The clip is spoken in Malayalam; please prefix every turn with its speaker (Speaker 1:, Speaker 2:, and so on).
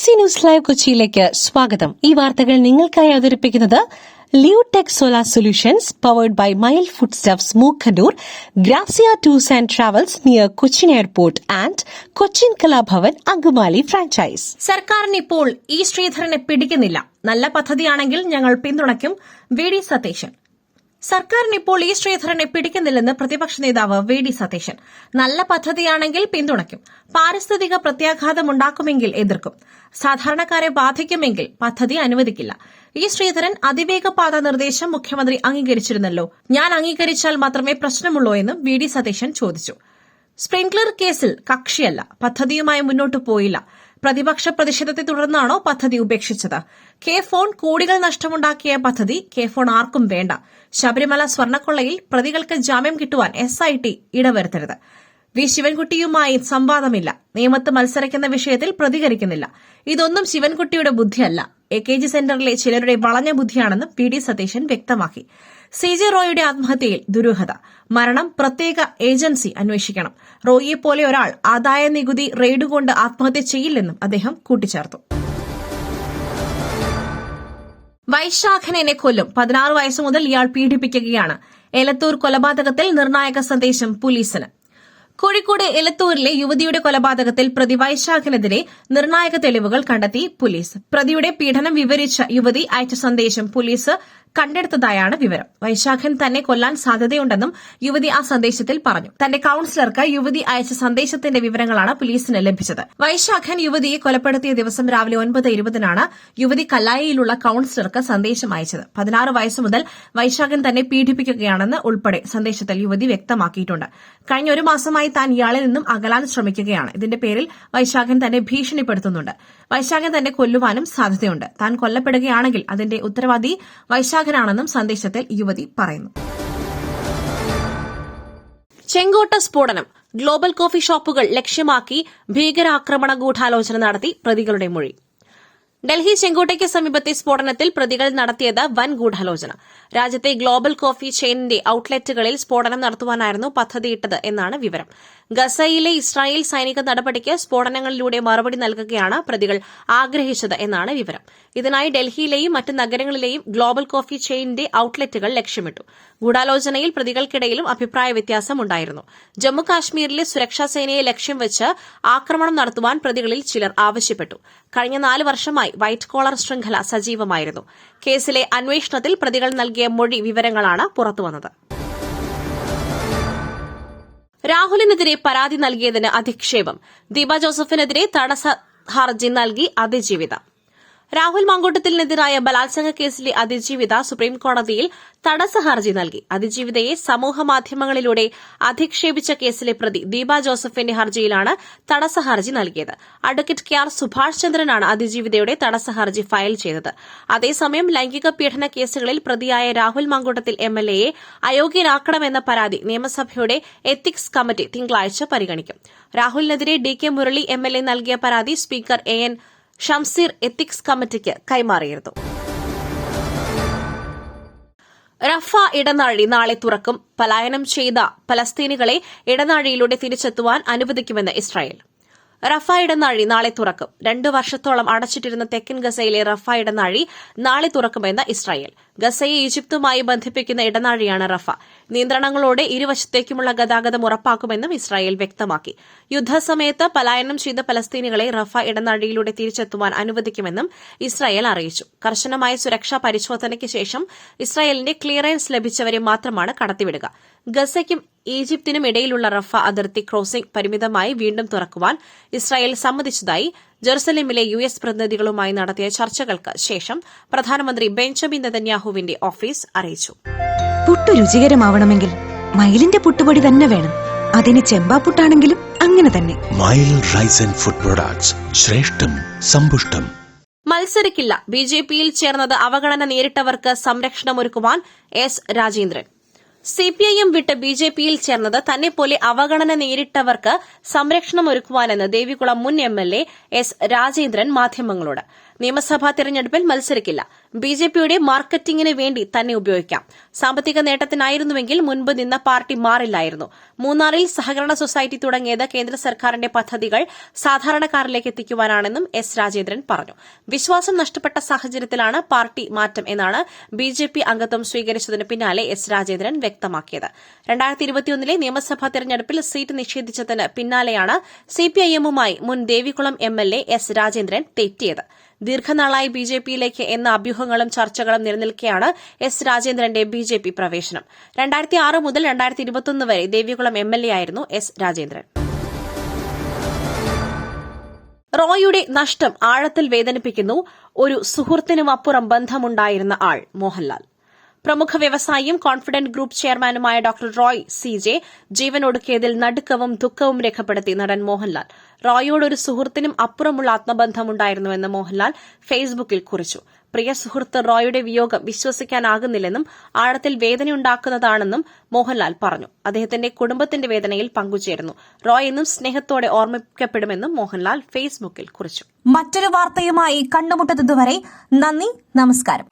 Speaker 1: BBC ന്യൂസ് ലൈവ് കൊച്ചിയിലേക്ക് സ്വാഗതം. ഈ വാർത്തകൾ നിങ്ങൾക്കായി അവതരിപ്പിക്കുന്നത് Leotech solar solutions powered by Mile foodstuffs Mookkannoor, Grazia tours and travels near Cochin airport and Cochin Kalabhavan Angamaly franchise.
Speaker 2: സർക്കാരിന് ഇപ്പോൾ ഇ ശ്രീധരനെ പിടിക്കുന്നില്ല. നല്ല പദ്ധതിയാണെങ്കിൽ ഞങ്ങൾ പിന്തുണയ്ക്കും. വി.ഡി. സതീശൻ. സർക്കാരിന് ഇപ്പോൾ ഇ ശ്രീധരനെ പിടിക്കുന്നില്ലെന്ന് പ്രതിപക്ഷ നേതാവ് വി.ഡി. സതീശൻ. നല്ല പദ്ധതിയാണെങ്കിൽ പിന്തുണയ്ക്കും. പാരിസ്ഥിതിക പ്രത്യാഘാതമുണ്ടാക്കുമെങ്കിൽ എതിർക്കും. സാധാരണക്കാരെ ബാധിക്കുമെങ്കിൽ പദ്ധതി അനുവദിക്കില്ല. ഇ ശ്രീധരൻ അതിവേഗപാത നിർദ്ദേശം മുഖ്യമന്ത്രി അംഗീകരിച്ചിരുന്നല്ലോ. ഞാൻ അംഗീകരിച്ചാൽ മാത്രമേ പ്രശ്നമുള്ളൂ എന്നും വി.ഡി. സതീശൻ ചോദിച്ചു. സ്പ്രിംഗ്ലർ കേസിൽ കക്ഷിയല്ല, പദ്ധതിയുമായി മുന്നോട്ടു പോയില്ല. പ്രതിപക്ഷ പ്രതിഷേധത്തെ തുടർന്നാണോ പദ്ധതി ഉപേക്ഷിച്ചത്? കെ ഫോൺ കോടികൾ നഷ്ടമുണ്ടാക്കിയ പദ്ധതി കെ ഫോൺ ആർക്കും വേണ്ട. ശബരിമല സ്വർണ്ണക്കൊള്ളയിൽ പ്രതികൾക്ക് ജാമ്യം കിട്ടുവാൻ SIT ഇടവരുത്തരുത്. വി ശിവൻകുട്ടിയുമായി സംവാദമില്ല. നിയമത്ത് മത്സരിക്കുന്ന വിഷയത്തിൽ പ്രതികരിക്കുന്നില്ല. ഇതൊന്നും ശിവൻകുട്ടിയുടെ ബുദ്ധിയല്ല, AKG സെന്ററിലെ ചിലരുടെ വളഞ്ഞ ബുദ്ധിയാണെന്ന് വി.ഡി. സതീശൻ വ്യക്തമാക്കി. CJ റോയിയുടെ ആത്മഹത്യയിൽ ദുരൂഹത. മരണം പ്രത്യേക ഏജൻസി അന്വേഷിക്കണം. റോയിയെപ്പോലെ ഒരാൾ ആദായ നികുതി റെയ്ഡ് കൊണ്ട് ആത്മഹത്യ ചെയ്യില്ലെന്നും അദ്ദേഹം കൂട്ടിച്ചേർത്തു. വൈശാഖനെ കൊല്ലും. 16 വയസ്സു മുതൽ ഇയാൾ പീഡിപ്പിക്കുകയാണ്. എലത്തൂർ കൊലപാതകത്തിൽ നിർണായക സന്ദേശം പോലീസിന്. കോഴിക്കോട് എലത്തൂരിലെ യുവതിയുടെ കൊലപാതകത്തിൽ പ്രതി വൈശാഖിനെതിരെ നിർണായക തെളിവുകൾ കണ്ടെത്തി പോലീസ്. പ്രതിയുടെ പീഡനം വിവരിച്ച യുവതി അയച്ച സന്ദേശം പോലീസ് കണ്ടെടുത്തതായാണ് വിവരം. വൈശാഖൻ തന്നെ കൊല്ലാൻ സാധ്യതയുണ്ടെന്നും യുവതി ആ സന്ദേശത്തിൽ പറഞ്ഞു. തന്റെ കൌൺസിലർക്ക് യുവതി അയച്ച സന്ദേശത്തിന്റെ വിവരങ്ങളാണ് പോലീസിന് ലഭിച്ചത്. വൈശാഖൻ യുവതിയെ കൊലപ്പെടുത്തിയ ദിവസം രാവിലെ 9:20 യുവതി കല്ലായിയിലുള്ള കൌൺസിലർക്ക് സന്ദേശം അയച്ചത്. 16 വയസ്സു മുതൽ വൈശാഖൻ തന്നെ പീഡിപ്പിക്കുകയാണെന്ന് ഉൾപ്പെടെ സന്ദേശത്തിൽ യുവതി വ്യക്തമാക്കിയിട്ടുണ്ട്. കഴിഞ്ഞ ഒരു മാസമായി താൻ ഇയാളിൽ നിന്നും അകലാൻ ശ്രമിക്കുകയാണ്. ഇതിന്റെ പേരിൽ വൈശാഖൻ തന്നെ ഭീഷണിപ്പെടുത്തുന്നുണ്ട്. വൈശാഖൻ തന്നെ കൊല്ലുവാനും സാധ്യതയുണ്ട്. താൻ കൊല്ലപ്പെടുകയാണെങ്കിൽ അതിന്റെ ഉത്തരവാദി വൈശാഖനാണെന്നും സന്ദേശത്തിൽ യുവതി പറയുന്നു. ചെങ്കോട്ട സ്ഫോടനം. ഗ്ലോബൽ കോഫി ഷോപ്പുകൾ ലക്ഷ്യമാക്കി ഭീകരാക്രമണ ഗൂഢാലോചന നടത്തി പ്രതികളുടെ മൊഴി. ഡൽഹി ചെങ്കോട്ടയ്ക്ക് സമീപത്തെ സ്ഫോടനത്തിൽ പ്രതികൾ നടത്തിയത് വൻ ഗൂഢാലോചന. രാജ്യത്തെ ഗ്ലോബൽ കോഫി ചെയിനിന്റെ ഔട്ട്ലെറ്റുകളിൽ സ്ഫോടനം നടത്തുവാനായിരുന്നു പദ്ധതിയിട്ടത് എന്നാണ് വിവരം. ഗസയിലെ ഇസ്രായേൽ സൈനിക നടപടിക്ക് സ്ഫോടനങ്ങളിലൂടെ മറുപടി നൽകുകയാണ് പ്രതികൾ ആഗ്രഹിച്ചത് എന്നാണ് വിവരം. ഇതിനായി ഡൽഹിയിലെയും മറ്റ് നഗരങ്ങളിലെയും ഗ്ലോബൽ കോഫി ചെയിനിന്റെ ഔട്ട്ലെറ്റുകൾ ലക്ഷ്യമിട്ടു. ഗൂഢാലോചനയിൽ പ്രതികൾക്കിടയിലും അഭിപ്രായ വ്യത്യാസമുണ്ടായിരുന്നു. ജമ്മുകാശ്മീരിലെ സുരക്ഷാസേനയെ ലക്ഷ്യം വെച്ച് ആക്രമണം നടത്തുവാൻ പ്രതികളിൽ ചിലർ ആവശ്യപ്പെട്ടു. കഴിഞ്ഞ 4 വർഷമായി വൈറ്റ് കോളർ ശൃംഖല സജീവമായിരുന്നു. കേസിലെ അന്വേഷണത്തിൽ പ്രതികൾ നൽകിയ മൊഴി വിവരങ്ങളാണ് പുറത്തുവന്നത്. രാഹുലിനെതിരെ പരാതി നൽകിയതിന് അധിക്ഷേപം. ദീപ ജോസഫിനെതിരെ തടസ്സ ഹർജി നൽകി അതിജീവിത. രാഹുൽ മാങ്കൂട്ടത്തിനെതിരായ ബലാത്സംഗ കേസിലെ അതിജീവിത സുപ്രീംകോടതിയിൽ തടസ്സ ഹർജി നൽകി. അതിജീവിതയെ സമൂഹമാധ്യമങ്ങളിലൂടെ അധിക്ഷേപിച്ച കേസിലെ പ്രതി ദീപ ജോസഫിന്റെ ഹർജിയിലാണ് തടസ്സ ഹർജി നൽകിയത്. അഡ്വക്കേറ്റ് KR സുഭാഷ് ചന്ദ്രനാണ് അതിജീവിതയുടെ തടസ്സ ഹർജി ഫയൽ ചെയ്തത്. അതേസമയം ലൈംഗിക പീഡന കേസുകളിൽ പ്രതിയായ രാഹുൽ മാങ്കൂട്ടത്തിൽ MLA-യെ അയോഗ്യനാക്കണമെന്ന പരാതി നിയമസഭയുടെ എത്തിക്സ് കമ്മിറ്റി തിങ്കളാഴ്ച പരിഗണിക്കും. രാഹുലിനെതിരെ DK മുരളി MLA നൽകിയ പരാതി സ്പീക്കർ AN ഷംസീർ എത്തിക്സ് കമ്മിറ്റിക്ക് കൈമാറിയിരുന്നു. റഫ ഇടനാഴി നാളെ തുറക്കും. പലായനം ചെയ്ത പലസ്തീനികളെ ഇടനാഴിയിലൂടെ തിരിച്ചെത്തുവാൻ അനുവദിക്കുമെന്ന് ഇസ്രായേൽ. റഫ ഇടനാഴി നാളെ തുറക്കും. 2 വർഷത്തോളം അടച്ചിട്ടിരുന്ന തെക്കൻ ഗസയിലെ റഫ ഇടനാഴി നാളെ തുറക്കുമെന്ന് ഇസ്രായേൽ. ഗസയെ ഈജിപ്തുമായി ബന്ധിപ്പിക്കുന്ന ഇടനാഴിയാണ് റഫ. നിയന്ത്രണങ്ങളോടെ ഇരുവശത്തേക്കുമുള്ള ഗതാഗതം ഉറപ്പാക്കുമെന്നും ഇസ്രായേൽ വ്യക്തമാക്കി. യുദ്ധസമയത്ത് പലായനം ചെയ്ത പലസ്തീനികളെ റഫ ഇടനാഴിയിലൂടെ തിരിച്ചെത്തുവാൻ അനുവദിക്കുമെന്നും ഇസ്രായേൽ അറിയിച്ചു. കർശനമായ സുരക്ഷാ പരിശോധനയ്ക്ക് ശേഷം ഇസ്രായേലിന്റെ ക്ലിയറൻസ് ലഭിച്ചവരെ മാത്രമാണ് കടത്തിവിടുക. ഗസയ്ക്കും ഈജിപ്തിനും ഇടയിലുള്ള റഫ അതിർത്തി ക്രോസിംഗ് പരിമിതമായി വീണ്ടും തുറക്കുവാൻ ഇസ്രായേൽ സമ്മതിച്ചതായി ജെറുസലേമിലെ US പ്രതിനിധികളുമായി നടത്തിയ ചർച്ചകൾക്ക് ശേഷം പ്രധാനമന്ത്രി ബെഞ്ചമിൻ നെതന്യാഹുവിന്റെ ഓഫീസ് അറിയിച്ചു.
Speaker 3: പുട്ടു രുചികരമാവണമെങ്കിൽ മയിലിന്റെ പുട്ടുപൊടി തന്നെ വേണം. അതിന് ചെമ്പാപ്പുട്ടാണെങ്കിലും അങ്ങനെ തന്നെ.
Speaker 4: മയിൽ റൈസ് ആൻഡ് ഫുഡ് പ്രൊഡക്ട്സ്, ശ്രേഷ്ഠം സമ്പുഷ്ടം.
Speaker 2: മത്സരിക്കില്ല. BJPയിൽ ചേർന്നത് അവഗണന നേരിട്ടവർക്ക് സംരക്ഷണമൊരുക്കുവാൻ S രാജേന്ദ്രൻ. CPIM വിട്ട് BJPയിൽ ചേർന്നത് തന്നെപ്പോലെ അവഗണന നേരിട്ടവർക്ക് സംരക്ഷണമൊരുക്കുവാനെന്ന് ദേവികുളം മുൻ MLA S രാജേന്ദ്രൻ മാധ്യമങ്ങളോട്. നിയമസഭാ തെരഞ്ഞെടുപ്പിൽ മത്സരിക്കില്ല. ബിജെപിയുടെ മാർക്കറ്റിംഗിന് വേണ്ടി തന്നെ ഉപയോഗിക്കാം. സാമ്പത്തിക നേട്ടത്തിനായിരുന്നുവെങ്കിൽ മുൻപ് നിന്ന പാർട്ടി മാറില്ലായിരുന്നു. മൂന്നാറിൽ സഹകരണ സൊസൈറ്റി തുടങ്ങിയത് കേന്ദ്ര സർക്കാരിന്റെ പദ്ധതികൾ സാധാരണക്കാരിലേക്ക് എത്തിക്കുവാനാണെന്നും എസ് രാജേന്ദ്രൻ പറഞ്ഞു. വിശ്വാസം നഷ്ടപ്പെട്ട സാഹചര്യത്തിലാണ് പാർട്ടി മാറ്റം എന്നാണ് ബിജെപി അംഗത്വം സ്വീകരിച്ചതിന് പിന്നാലെ എസ് രാജേന്ദ്രൻ വ്യക്തമാക്കിയത്. 2021 നിയമസഭാ തെരഞ്ഞെടുപ്പിൽ സീറ്റ് നിഷേധിച്ചതിന് പിന്നാലെയാണ് സിപിഐഎമ്മുമായി മുൻ ദേവികുളം എംഎൽഎ എസ് രാജേന്ദ്രൻ തെറ്റിയത്. ദീർഘനാളായി ബിജെപിയിലേക്ക് എന്ന അഭ്യൂഹങ്ങളും ചർച്ചകളും നിലനിൽക്കെയാണ് എസ് രാജേന്ദ്രന്റെ ബിജെപി പ്രവേശനം. 2006 മുതൽ 2021 വരെ ദേവികുളം എംഎൽഎ ആയിരുന്നു എസ് രാജേന്ദ്രൻ. റോയിയുടെ നഷ്ടം ആഴത്തിൽ വേദനിപ്പിക്കുന്നു. ഒരു സുഹൃത്തിനുമപ്പുറം ബന്ധമുണ്ടായിരുന്ന ആൾ മോഹൻലാൽ. പ്രമുഖ വ്യവസായിയും കോൺഫിഡന്റ് ഗ്രൂപ്പ് ചെയർമാനുമായ ഡോക്ടർ റോയ് സി.ജെ ജീവനൊടുക്കിയതിൽ നടുക്കവും ദുഃഖവും രേഖപ്പെടുത്തി നടൻ മോഹൻലാൽ. റോയിയോട് ഒരു സുഹൃത്തിനും അപ്പുറമുള്ള ആത്മബന്ധമുണ്ടായിരുന്നുവെന്ന് മോഹൻലാൽ ഫേസ്ബുക്കിൽ കുറിച്ചു. പ്രിയ സുഹൃത്ത് റോയിയുടെ വിയോഗം വിശ്വസിക്കാനാകുന്നില്ലെന്നും ആഴത്തിൽ വേദനയുണ്ടാക്കുന്നതാണെന്നും മോഹൻലാൽ പറഞ്ഞു. അദ്ദേഹത്തിന്റെ കുടുംബത്തിന്റെ വേദനയിൽ പങ്കുചേരുന്നു. റോയ് എന്നും സ്നേഹത്തോടെ ഓർമ്മിക്കപ്പെടുമെന്നും മോഹൻലാൽ ഫേസ്ബുക്കിൽ കുറിച്ചു.
Speaker 5: മറ്റൊരു വാർത്തയുമായി കണ്ടുമുട്ടുന്നതുവരെ നന്ദി, നമസ്കാരം.